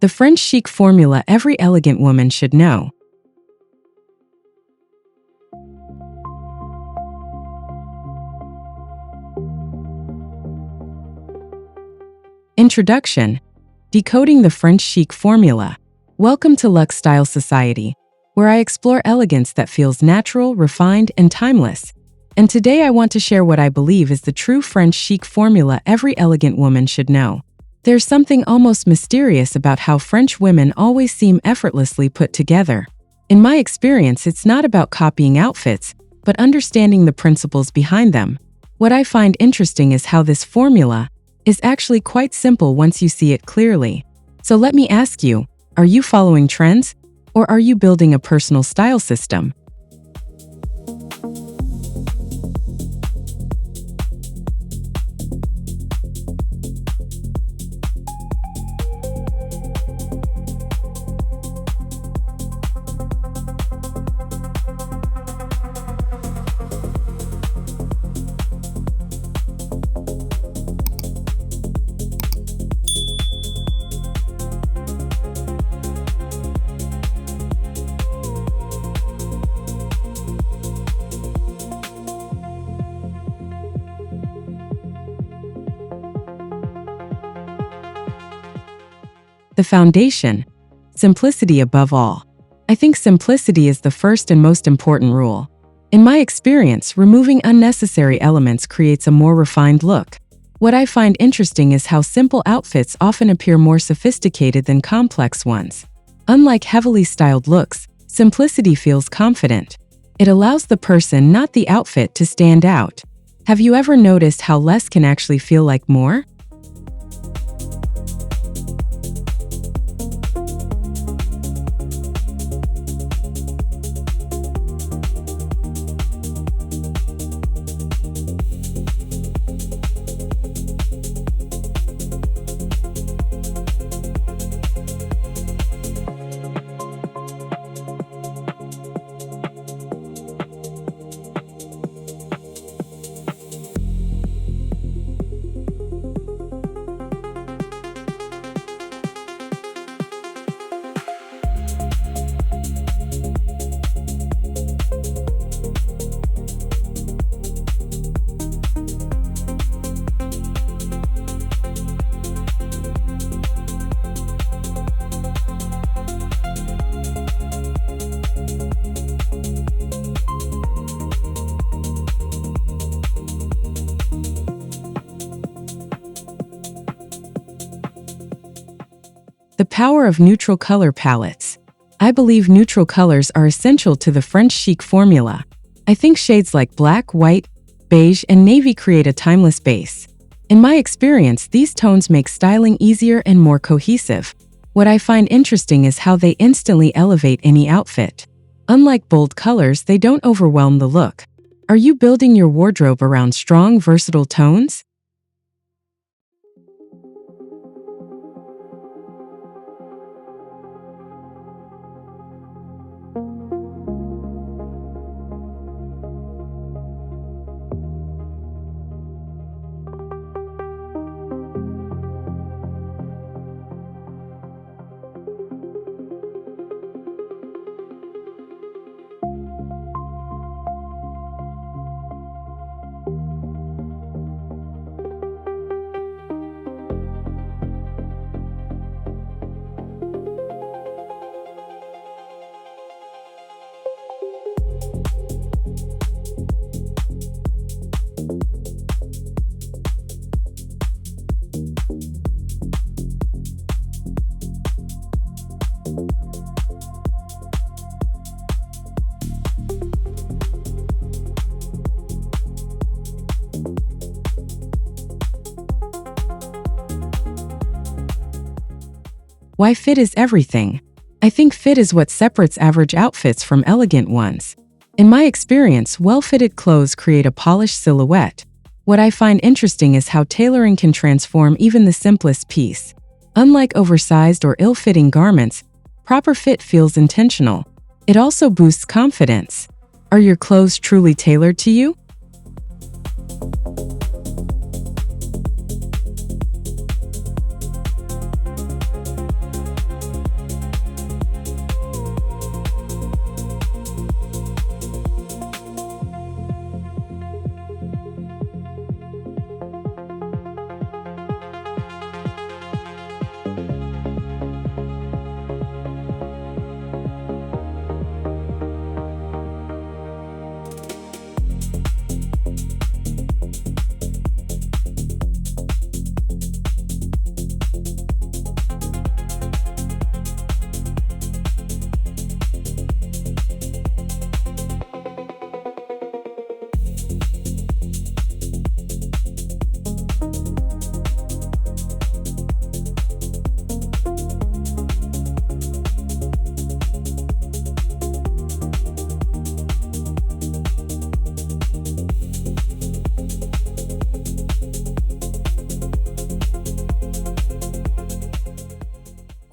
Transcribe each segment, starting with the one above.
The French chic formula every elegant woman should know. Introduction: Decoding the French chic formula. Welcome to Luxe Style Society, where I explore elegance that feels natural, refined, and timeless. And today I want to share what I believe is the true French chic formula every elegant woman should know. There's something almost mysterious about how French women always seem effortlessly put together. In my experience, it's not about copying outfits, but understanding the principles behind them. What I find interesting is how this formula is actually quite simple once you see it clearly. So let me ask you, are you following trends, or are you building a personal style system? The foundation: simplicity above all. I think simplicity is the first and most important rule. In my experience, removing unnecessary elements creates a more refined look. What I find interesting is how simple outfits often appear more sophisticated than complex ones. Unlike heavily styled looks, simplicity feels confident. It allows the person, not the outfit, to stand out. Have you ever noticed how less can actually feel like more? The power of neutral color palettes. I believe neutral colors are essential to the French chic formula. I think shades like black, white, beige, and navy create a timeless base. In my experience, these tones make styling easier and more cohesive. What I find interesting is how they instantly elevate any outfit. Unlike bold colors, they don't overwhelm the look. Are you building your wardrobe around strong, versatile tones? Why fit is everything. I think fit is what separates average outfits from elegant ones. In my experience, well-fitted clothes create a polished silhouette. What I find interesting is how tailoring can transform even the simplest piece. Unlike oversized or ill-fitting garments, proper fit feels intentional. It also boosts confidence. Are your clothes truly tailored to you?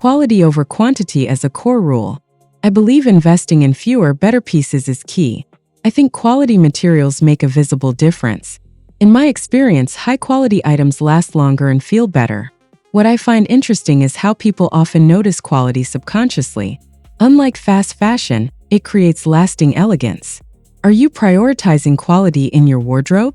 quality over quantity as a core rule. I believe investing in fewer, better pieces is key. I think quality materials make a visible difference. In my experience, high-quality items last longer and feel better. What I find interesting is how people often notice quality subconsciously. Unlike fast fashion, it creates lasting elegance. Are you prioritizing quality in your wardrobe?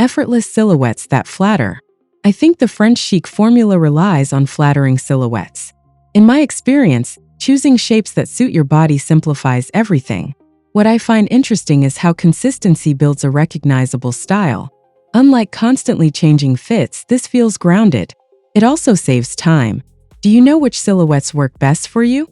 Effortless silhouettes that flatter. I think the French chic formula relies on flattering silhouettes. In my experience, choosing shapes that suit your body simplifies everything. What I find interesting is how consistency builds a recognizable style. Unlike constantly changing fits, this feels grounded. It also saves time. Do you know which silhouettes work best for you?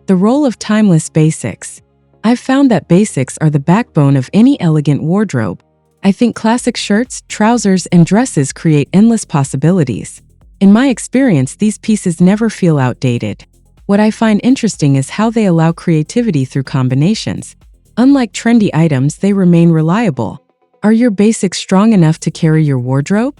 The role of timeless basics. I've found that basics are the backbone of any elegant wardrobe. I think classic shirts, trousers, and dresses create endless possibilities. In my experience, these pieces never feel outdated. What I find interesting is how they allow creativity through combinations. Unlike trendy items, they remain reliable. Are your basics strong enough to carry your wardrobe?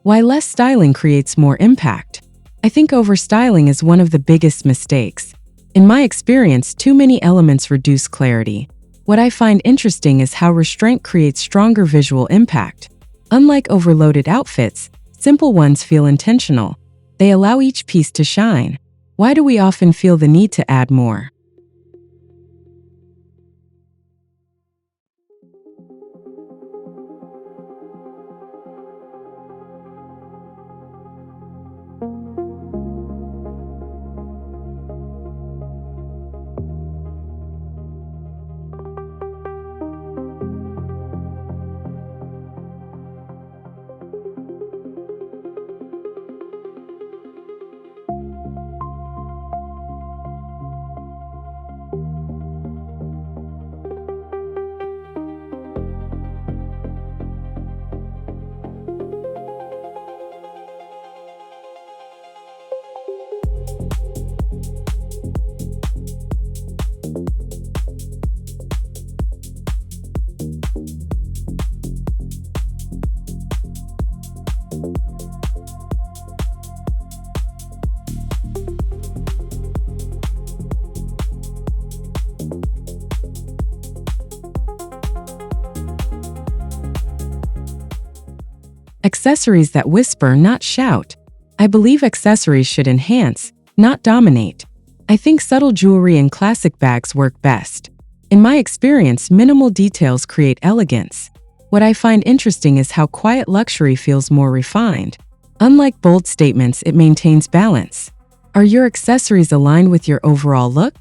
Why less styling creates more impact. I think overstyling is one of the biggest mistakes. In my experience, too many elements reduce clarity. What I find interesting is how restraint creates stronger visual impact. Unlike overloaded outfits, simple ones feel intentional. They allow each piece to shine. Why do we often feel the need to add more? Accessories that whisper, not shout. I believe accessories should enhance, not dominate. I think subtle jewelry and classic bags work best. In my experience, minimal details create elegance. What I find interesting is how quiet luxury feels more refined. Unlike bold statements, it maintains balance. Are your accessories aligned with your overall look?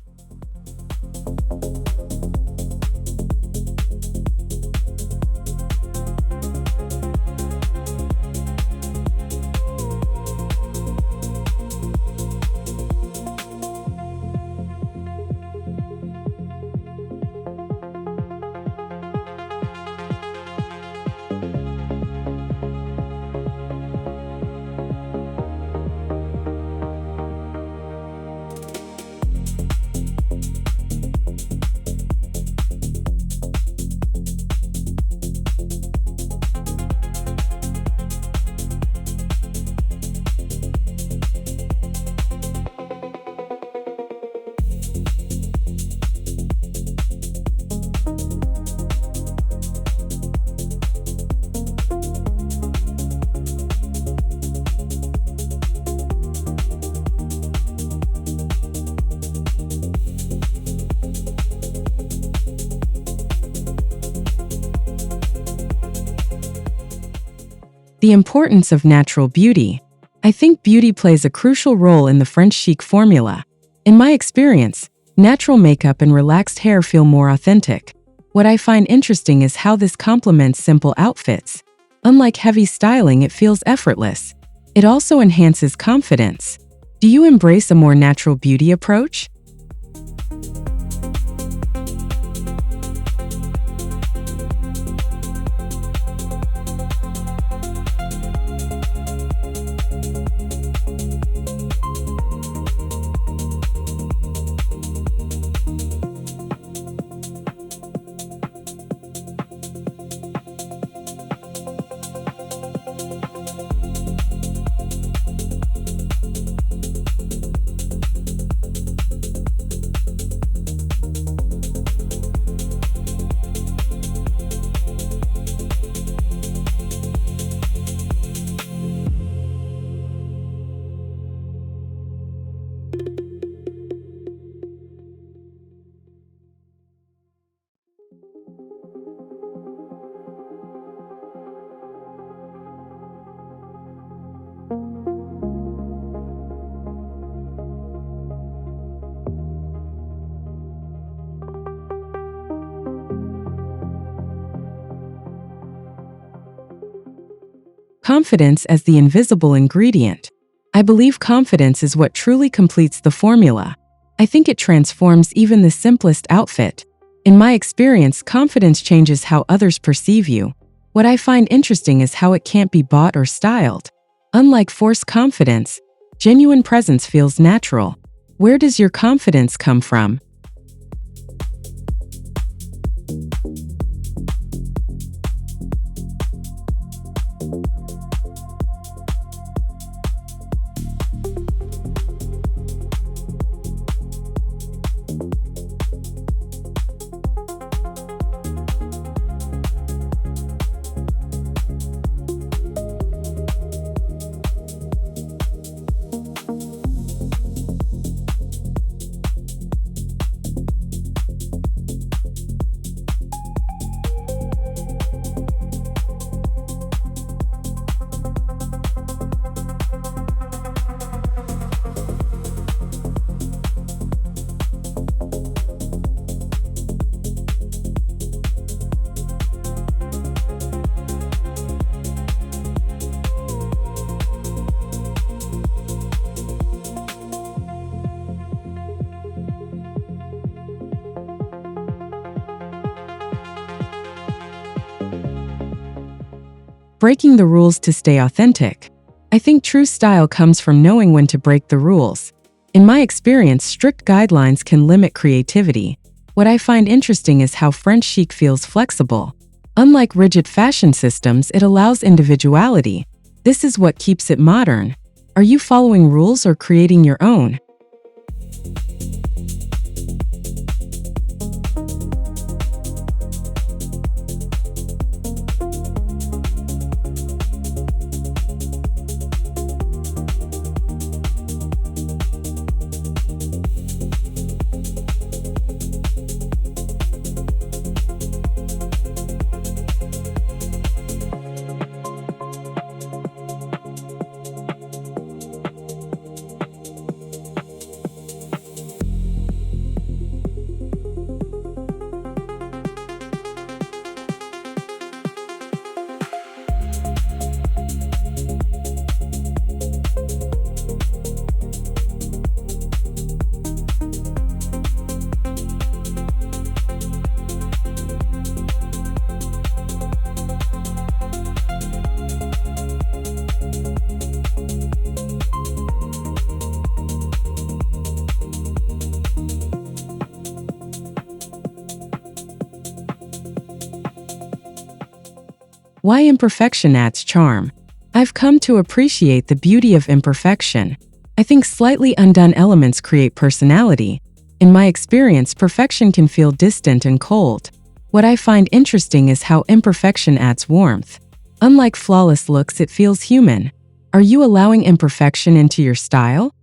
The importance of natural beauty. I think beauty plays a crucial role in the French chic formula. In my experience, natural makeup and relaxed hair feel more authentic. What I find interesting is how this complements simple outfits. Unlike heavy styling, it feels effortless. It also enhances confidence. Do you embrace a more natural beauty approach? Confidence as the invisible ingredient. I believe confidence is what truly completes the formula. I think it transforms even the simplest outfit. In my experience, confidence changes how others perceive you. What I find interesting is how it can't be bought or styled. Unlike forced confidence, genuine presence feels natural. Where does your confidence come from? breaking the rules to stay authentic. I think true style comes from knowing when to break the rules. In my experience, strict guidelines can limit creativity. What I find interesting is how French chic feels flexible. Unlike rigid fashion systems, it allows individuality. This is what keeps it modern. Are you following rules or creating your own? Why imperfection adds charm. I've come to appreciate the beauty of imperfection. I think slightly undone elements create personality. In my experience, perfection can feel distant and cold. What I find interesting is how imperfection adds warmth. Unlike flawless looks, it feels human. Are you allowing imperfection into your style?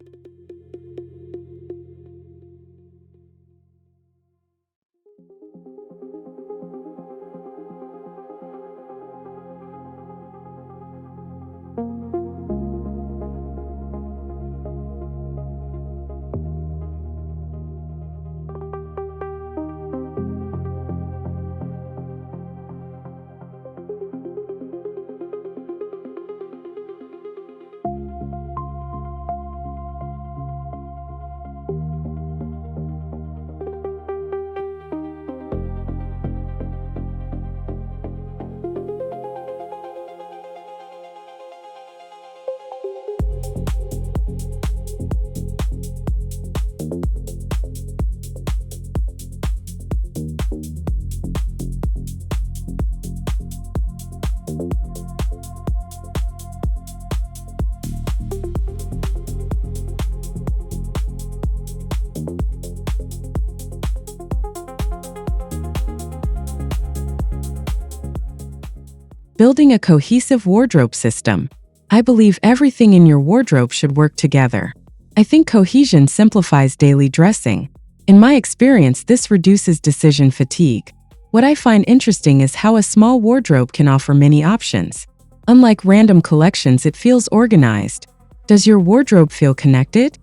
Building a cohesive wardrobe system. I believe everything in your wardrobe should work together. I think cohesion simplifies daily dressing. In my experience, this reduces decision fatigue. What I find interesting is how a small wardrobe can offer many options. Unlike random collections, it feels organized. Does your wardrobe feel connected?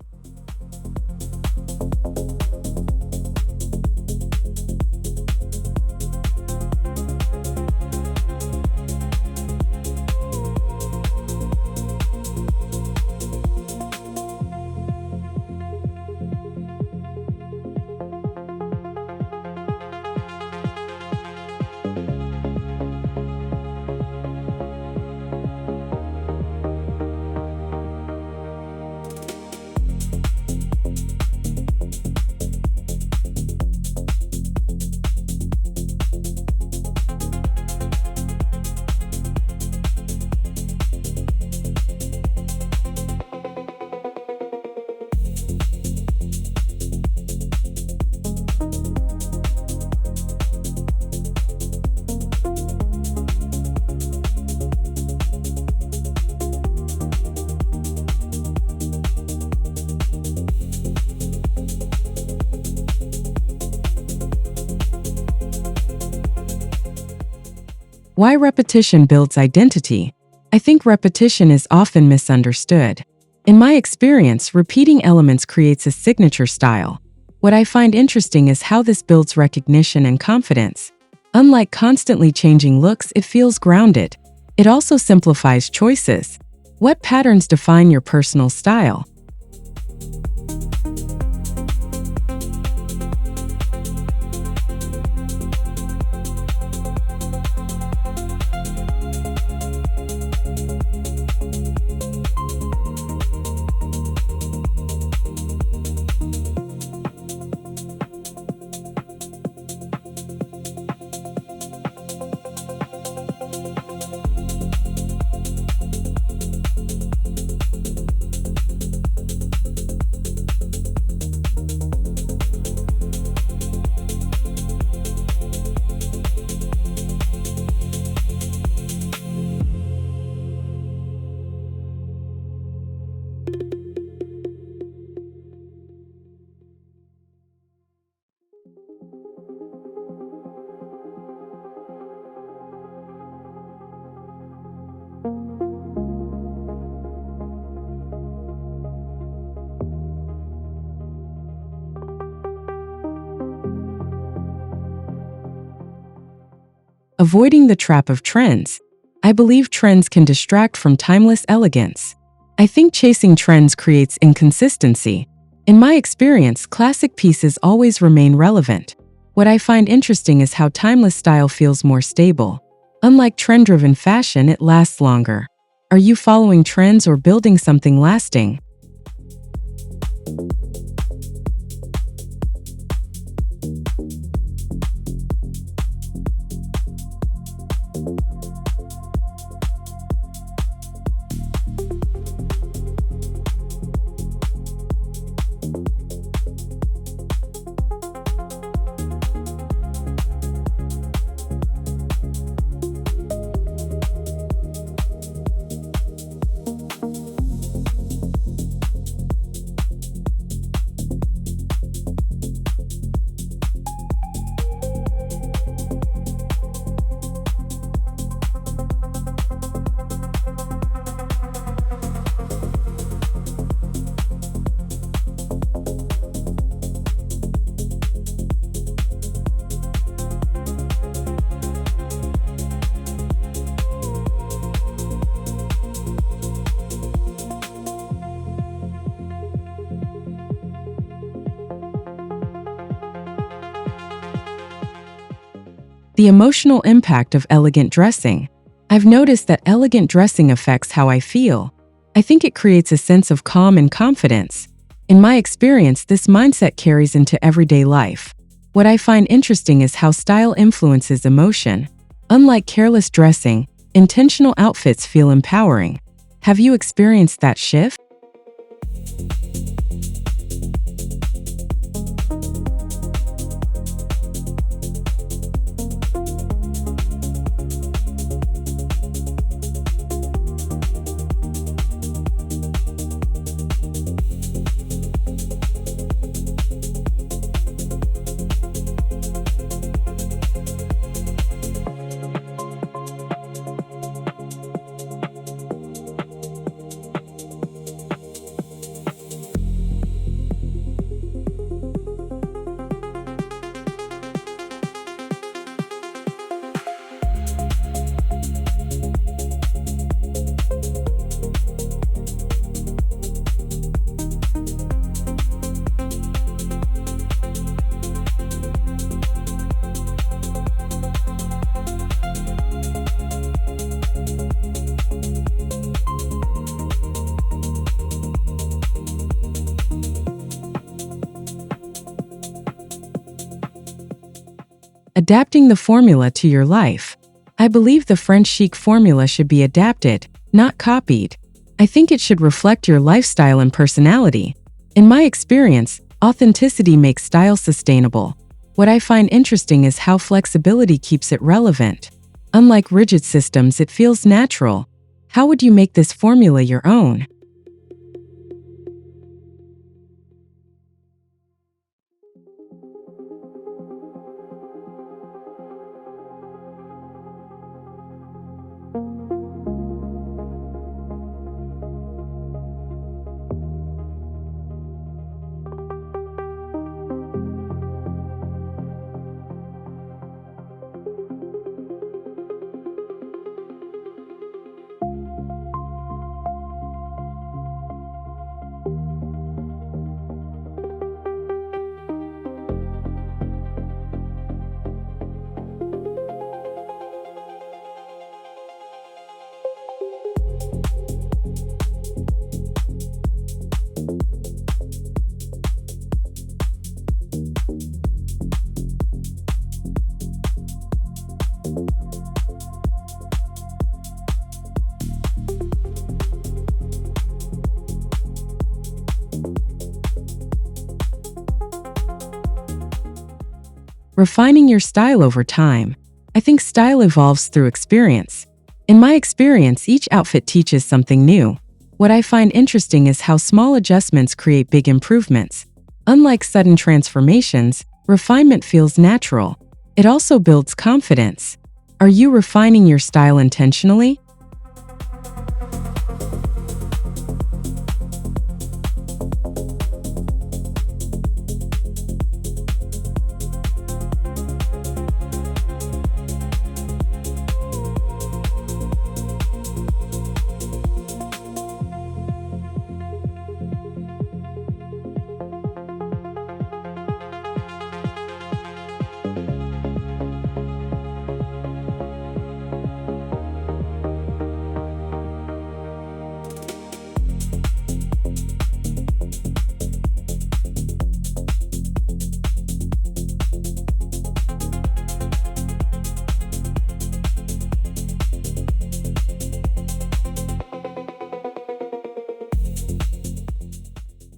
Why repetition builds identity. I think repetition is often misunderstood. In my experience, repeating elements creates a signature style. What I find interesting is how this builds recognition and confidence. Unlike constantly changing looks, it feels grounded. It also simplifies choices. What patterns define your personal style? Avoiding the trap of trends. I believe trends can distract from timeless elegance. I think chasing trends creates inconsistency. In my experience, classic pieces always remain relevant. What I find interesting is how timeless style feels more stable. Unlike trend-driven fashion, it lasts longer. Are you following trends or building something lasting? The emotional impact of elegant dressing. I've noticed that elegant dressing affects how I feel. I think it creates a sense of calm and confidence. In my experience, this mindset carries into everyday life. What I find interesting is how style influences emotion. Unlike careless dressing, intentional outfits feel empowering. Have you experienced that shift? Adapting the formula to your life. I believe the French chic formula should be adapted, not copied. I think it should reflect your lifestyle and personality. In my experience, authenticity makes style sustainable. What I find interesting is how flexibility keeps it relevant. Unlike rigid systems, it feels natural. How would you make this formula your own? Refining your style over time. I think style evolves through experience. In my experience, each outfit teaches something new. What I find interesting is how small adjustments create big improvements. Unlike sudden transformations, refinement feels natural. It also builds confidence. Are you refining your style intentionally?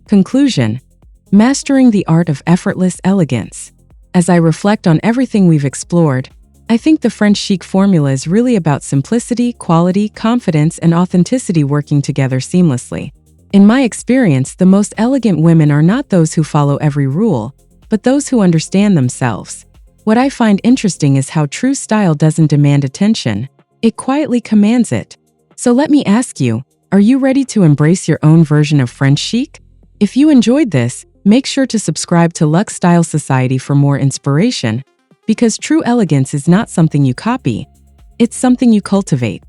Conclusion: mastering the art of effortless elegance. As I reflect on everything we've explored, I think the French chic formula is really about simplicity, quality, confidence, and authenticity working together seamlessly. In my experience, the most elegant women are not those who follow every rule, but those who understand themselves. What I find interesting is how true style doesn't demand attention, it quietly commands it. So let me ask you, are you ready to embrace your own version of French chic? If you enjoyed this, make sure to subscribe to Luxe Style Society for more inspiration, because true elegance is not something you copy, it's something you cultivate.